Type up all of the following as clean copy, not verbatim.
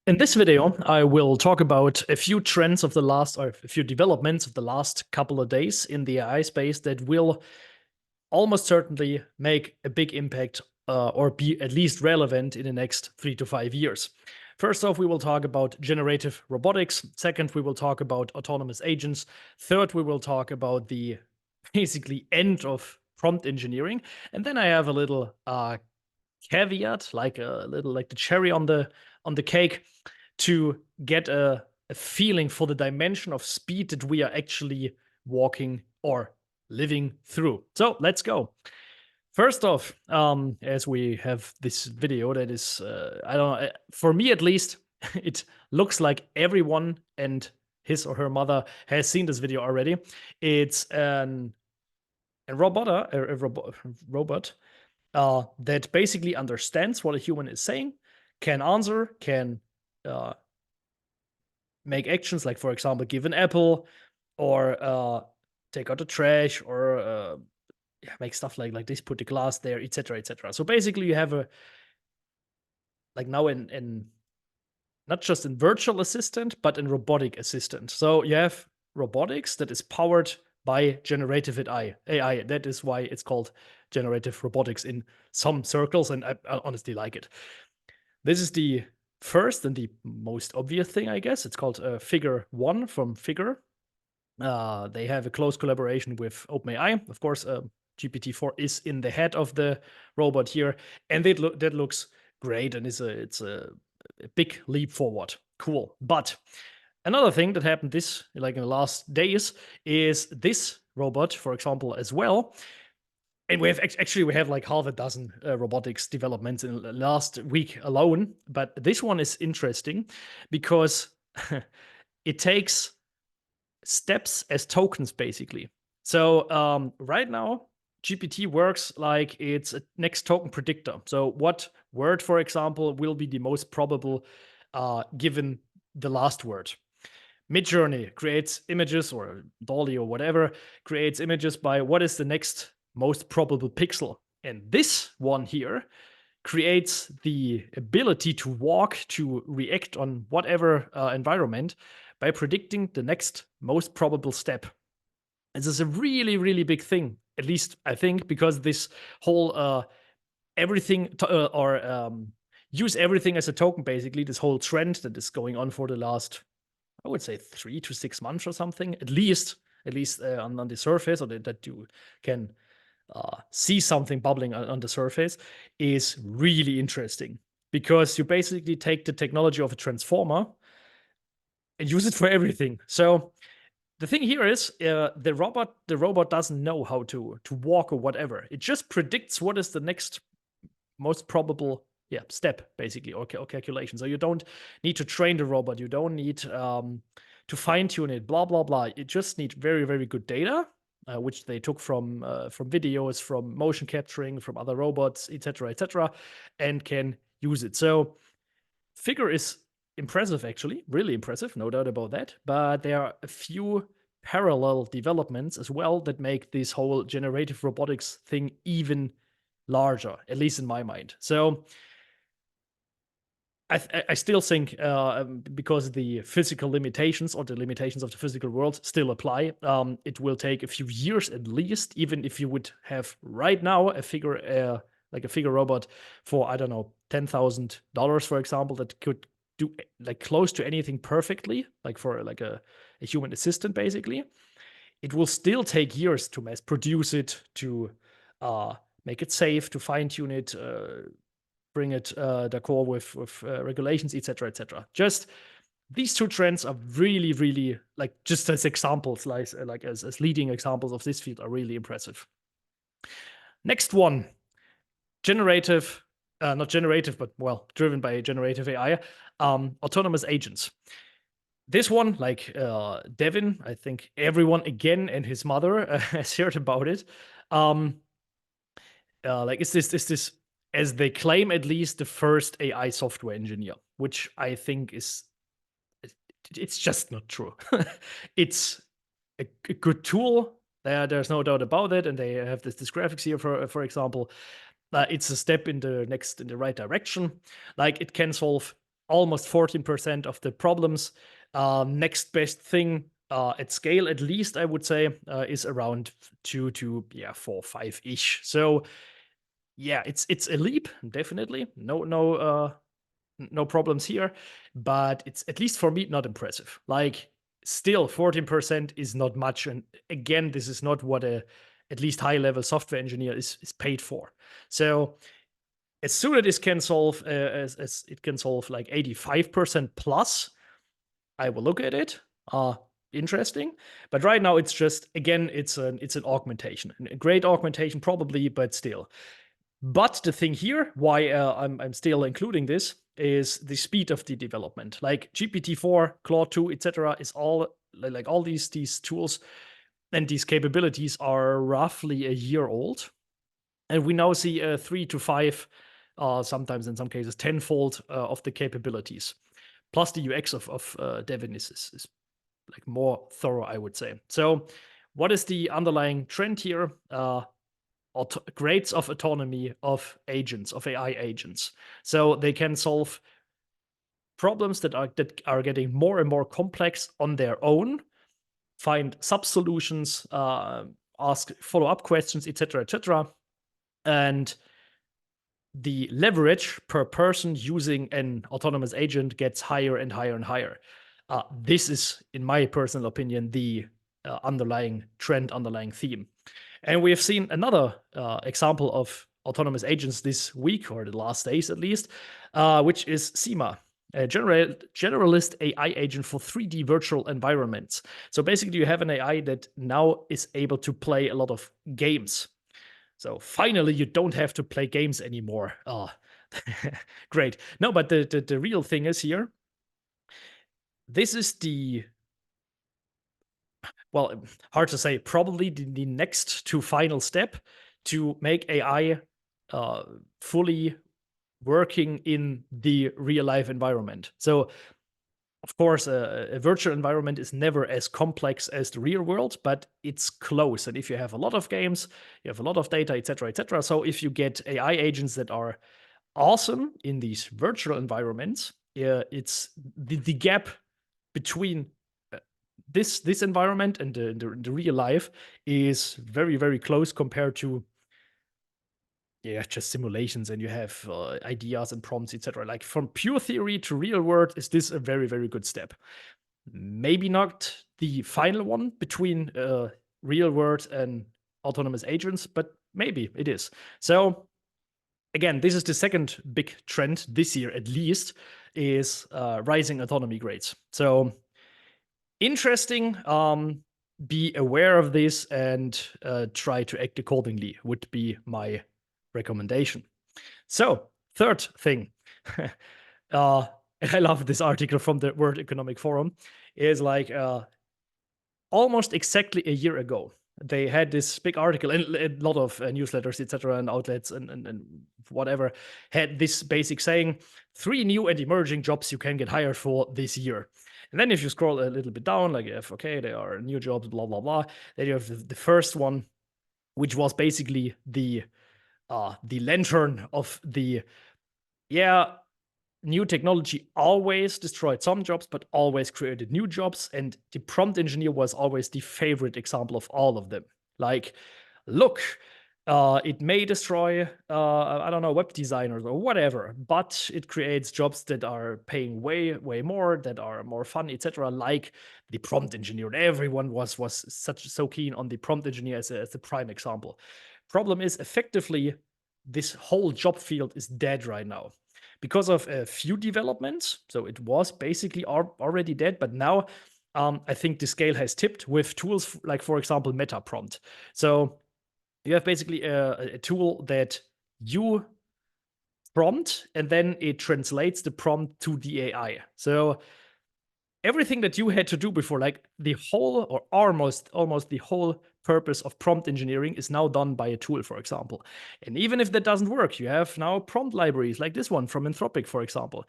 In this video, I will talk about a few trends of the last, or a few developments of the last couple of days in the AI space that will almost certainly make a big impact or be at least relevant in the next 3 to 5 years. First off, we will talk about generative robotics. Second, we will talk about autonomous agents. Third, we will talk about the basically end of prompt engineering. And then I have a little caveat, like the cherry on the cake, to get a feeling for the dimension of speed that we are actually walking or living through. So let's go. First off, as we have this video that is, I don't know, for me at least, it looks like everyone and his or her mother has seen this video already. It's a robot that basically understands what a human is saying, can answer, can make actions like, for example, give an apple or take out the trash or make stuff like this, put the glass there, etc., etc. So basically, you have a like now in not just in virtual assistant, but in robotic assistant. So you have robotics that is powered by generative AI. That is why it's called generative robotics in some circles, and I honestly like it. This is the first and the most obvious thing, I guess. It's called Figure 1 from Figure. They have a close collaboration with OpenAI. Of course, GPT-4 is in the head of the robot here, and that looks great, and it's a big leap forward. Cool. But another thing that happened in the last days is this robot, for example, as well. And we have like half a dozen robotics developments in the last week alone. But this one is interesting because it takes steps as tokens, basically. So right now, GPT works like it's a next token predictor. So what word, for example, will be the most probable given the last word? Midjourney creates images, or Dolly or whatever creates images by what is the next most probable pixel. And this one here creates the ability to walk, to react on whatever environment by predicting the next most probable step. This is a really, really big thing, at least I think, because this whole use everything as a token, basically, this whole trend that is going on for the last, I would say, 3 to 6 months or something, at least on the surface, or that you can see something bubbling on the surface, is really interesting, because you basically take the technology of a transformer and use it for everything. So the thing here is, the robot doesn't know how to walk or whatever. It just predicts what is the next most probable step, basically, or calculation. So you don't need to train the robot. You don't need to fine tune it. Blah blah blah. You just need very, very good data, which they took from videos, from motion capturing, from other robots, etc., and can use it. So Figure is impressive, actually, really impressive, no doubt about that. But there are a few parallel developments as well that make this whole generative robotics thing even larger, at least in my mind. So I still think, because the physical limitations, or the limitations of the physical world, still apply, it will take a few years at least, even if you would have right now a figure robot for, I don't know, $10,000, for example, that could do like close to anything perfectly, like for like a human assistant, basically. It will still take years to mass produce it, to make it safe, to fine tune it, bring it d'accord with regulations, etc. Just these two trends are really, really, like, just as examples, like as leading examples of this field, are really impressive. Next one, generative, not generative, but well, driven by generative AI, autonomous agents. This one, like Devin, I think everyone again and his mother has heard about it. Like, is this, as they claim, at least the first AI software engineer, which I think it's just not true. It's a good tool. There's no doubt about it, and they have this graphics here, for example. It's a step in the right direction. Like, it can solve almost 14% of the problems. Next best thing at scale, at least I would say, is around 2 to 4, 5 ish. So yeah, it's a leap, definitely. No problems here, but it's, at least for me, not impressive. Like, still 14% is not much, and again, this is not what a at least high level software engineer is paid for. So as soon as this can solve, as it can solve like 85% plus, I will look at it. Interesting, but right now it's just, again, it's an augmentation, a great augmentation probably, but still. But the thing here, why I'm still including this, is the speed of the development. Like GPT-4, Claude 2, etc., is all, like all these tools and these capabilities are roughly a year old, and we now see a 3 to 5, sometimes in some cases tenfold of the capabilities. Plus the UX of Devin is like more thorough, I would say. So, what is the underlying trend here? Grades of autonomy of agents, of AI agents. So they can solve problems that are getting more and more complex on their own, find sub solutions, ask follow up questions, etc., etc., and the leverage per person using an autonomous agent gets higher and higher and higher. This is, in my personal opinion, the underlying trend, underlying theme. And we have seen another example of autonomous agents this week, or the last days at least, which is SEMA, a generalist AI agent for 3D virtual environments. So basically, you have an AI that now is able to play a lot of games. So finally, you don't have to play games anymore. Oh, great. No, but the real thing is here, this is the, well, hard to say, probably the next to final step to make AI fully working in the real life environment. So, of course, a virtual environment is never as complex as the real world, but it's close. And if you have a lot of games, you have a lot of data, etc., etc. So, if you get AI agents that are awesome in these virtual environments, it's the gap between this environment and the real life is very, very close compared to just simulations, and you have ideas and prompts, etc. Like, from pure theory to real world, is this a very, very good step? Maybe not the final one between real world and autonomous agents, but maybe it is. So again, this is the second big trend this year, at least, is rising autonomy grades. So interesting. Be aware of this and try to act accordingly, would be my recommendation. So, third thing, and I love this article from the World Economic Forum, is like almost exactly a year ago, they had this big article, and a lot of newsletters, etc., and outlets and whatever had this basic saying: 3 new and emerging jobs you can get hired for this year. And then if you scroll a little bit down, like, if okay, there are new jobs, blah blah blah, then you have the first one, which was basically the lantern of the, new technology always destroyed some jobs, but always created new jobs. And the prompt engineer was always the favorite example of all of them. Like, look, it may destroy, I don't know, web designers or whatever, but it creates jobs that are paying way, way more, that are more fun, etc. Like the prompt engineer. And everyone was so keen on the prompt engineer as a prime example. Problem is, effectively, this whole job field is dead right now because of a few developments. So it was basically already dead, but now I think the scale has tipped with tools like, for example, Meta Prompt. So you have basically a tool that you prompt, and then it translates the prompt to the AI. So everything that you had to do before, like the whole, or almost the whole purpose of prompt engineering, is now done by a tool, for example. And even if that doesn't work, you have now prompt libraries like this one from Anthropic, for example,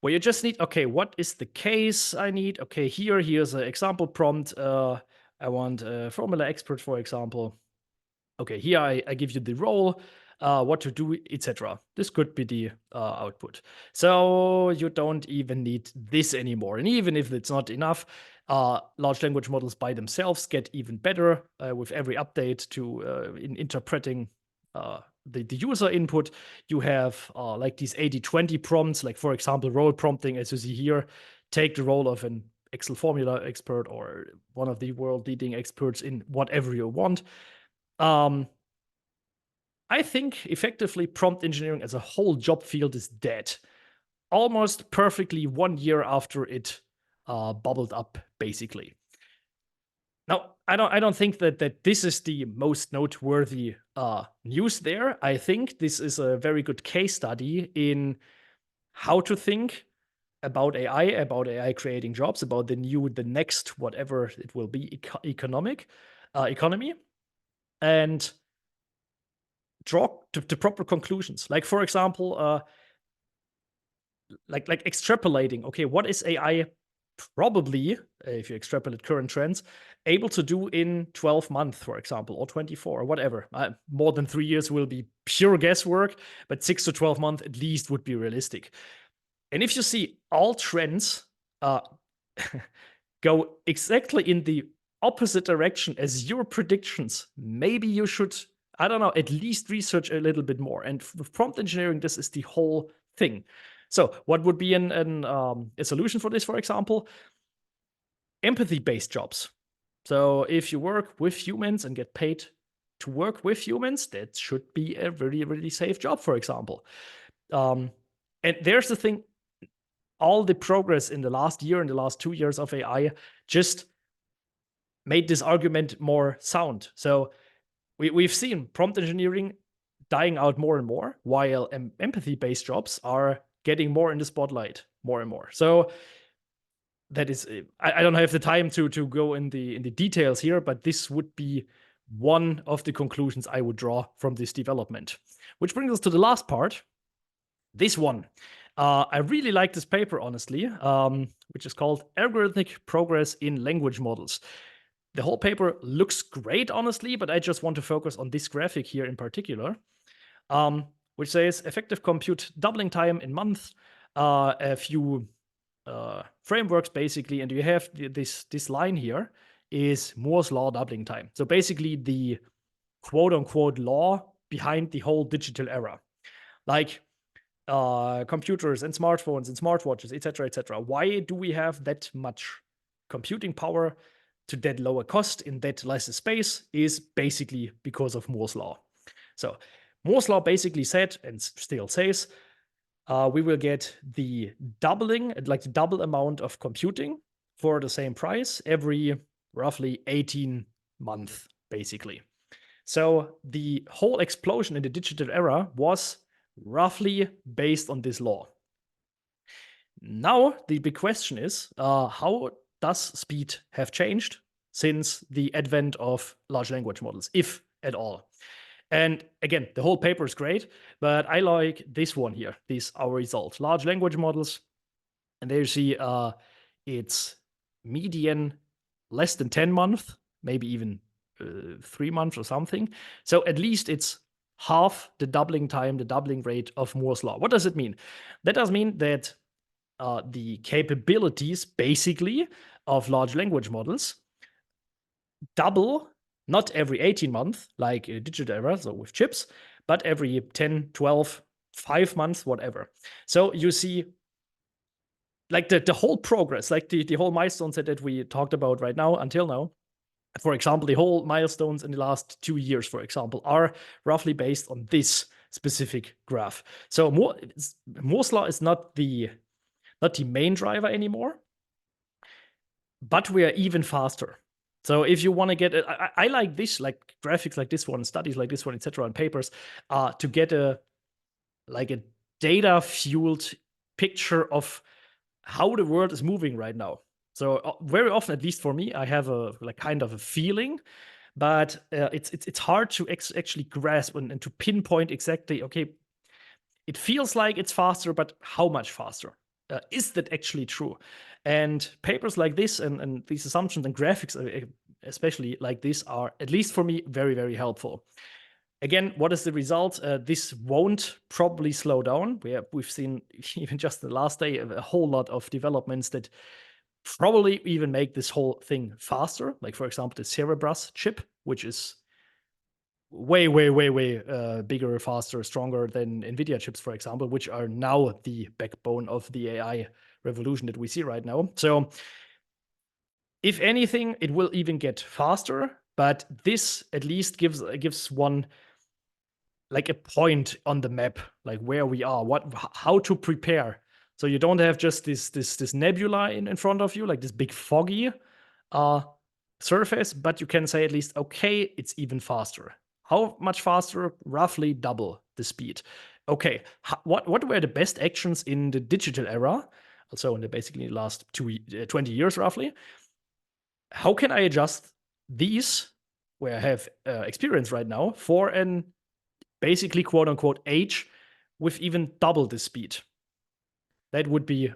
where you just need, okay, what is the case I need? Okay, here's an example prompt. I want a formula expert, for example. Okay, here I give you the role. what to do, etc. This could be the output. So you don't even need this anymore. And even if it's not enough, large language models by themselves get even better with every update to in interpreting the user input. You have like these 80-20 prompts, like for example, role prompting, as you see here. Take the role of an Excel formula expert or one of the world leading experts in whatever you want. I think effectively prompt engineering as a whole job field is dead. Almost perfectly 1 year after it bubbled up, basically. Now, I don't think that this is the most noteworthy news there. I think this is a very good case study in how to think about AI creating jobs, about the next, whatever it will be, economy, and draw the proper conclusions. Like, for example, like extrapolating. Okay, what is AI probably, if you extrapolate current trends, able to do in 12 months, for example, or 24, or whatever. More than 3 years will be pure guesswork, but 6 to 12 months at least would be realistic. And if you see all trends go exactly in the opposite direction as your predictions, maybe you should, I don't know, at least research a little bit more. And with prompt engineering, this is the whole thing. So, what would be a solution for this, for example? Empathy-based jobs. So, if you work with humans and get paid to work with humans, that should be a really, really safe job, for example. And there's the thing, all the progress in the last year, in the last 2 years of AI, just made this argument more sound. So we've seen prompt engineering dying out more and more, while empathy-based jobs are getting more in the spotlight more and more. So that is, I don't have the time to go in the details here, but this would be one of the conclusions I would draw from this development. Which brings us to the last part, this one. I really like this paper, honestly, which is called Algorithmic Progress in Language Models. The whole paper looks great, honestly, but I just want to focus on this graphic here in particular, which says effective compute doubling time in months, a few frameworks basically, and you have this line here is Moore's law doubling time. So basically the quote unquote law behind the whole digital era, like computers and smartphones and smartwatches, etc., etc. Why do we have that much computing power to that lower cost in that less space? Is basically because of Moore's law. So Moore's law basically said, and still says, we will get the doubling, like the double amount of computing for the same price every roughly 18 months, basically. So the whole explosion in the digital era was roughly based on this law. Now, the big question is, how does speed have changed since the advent of large language models, if at all? And again, the whole paper is great, but I like this one here, this our result. Large language models, and there you see it's median less than 10 months, maybe even 3 months or something. So at least it's half the doubling time, the doubling rate of Moore's law. What does it mean? That does mean that the capabilities, basically, of large language models double, not every 18 months, like a digital era, so with chips, but every 10, 12, 5 months, whatever. So you see, like the whole progress, like the whole milestones that we talked about right now, until now, for example, the whole milestones in the last 2 years, for example, are roughly based on this specific graph. So Moore's law is not the main driver anymore, but we are even faster. So if you want to get I like this, like graphics like this one, studies like this one, etc., and papers, to get a data fueled picture of how the world is moving right now. So very often, at least for me, I have a kind of a feeling, but it's hard to actually grasp and to pinpoint exactly. Okay, it feels like it's faster, but how much faster? Is that actually true? And papers like this and these assumptions and graphics, especially like this, are, at least for me, very, very helpful. Again, what is the result? This won't probably slow down. We've seen even just the last day a whole lot of developments that probably even make this whole thing faster. Like for example, the Cerebras chip, which is way, way, way, way bigger, faster, stronger than NVIDIA chips, for example, which are now the backbone of the AI revolution that we see right now. So if anything, it will even get faster, but this at least gives one like a point on the map, like where we are, how to prepare. So you don't have just this nebula in front of you, like this big foggy surface, but you can say at least, okay, it's even faster. How much faster? Roughly double the speed. Okay, what were the best actions in the digital era? So in the basically last 20 years roughly. How can I adjust these, where I have experience right now, for an basically quote unquote age with even double the speed? That would be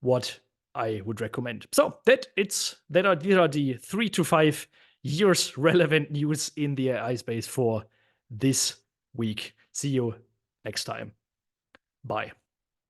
what I would recommend. So these are the 3 to 5 years relevant news in the AI space for this week. See you next time. Bye.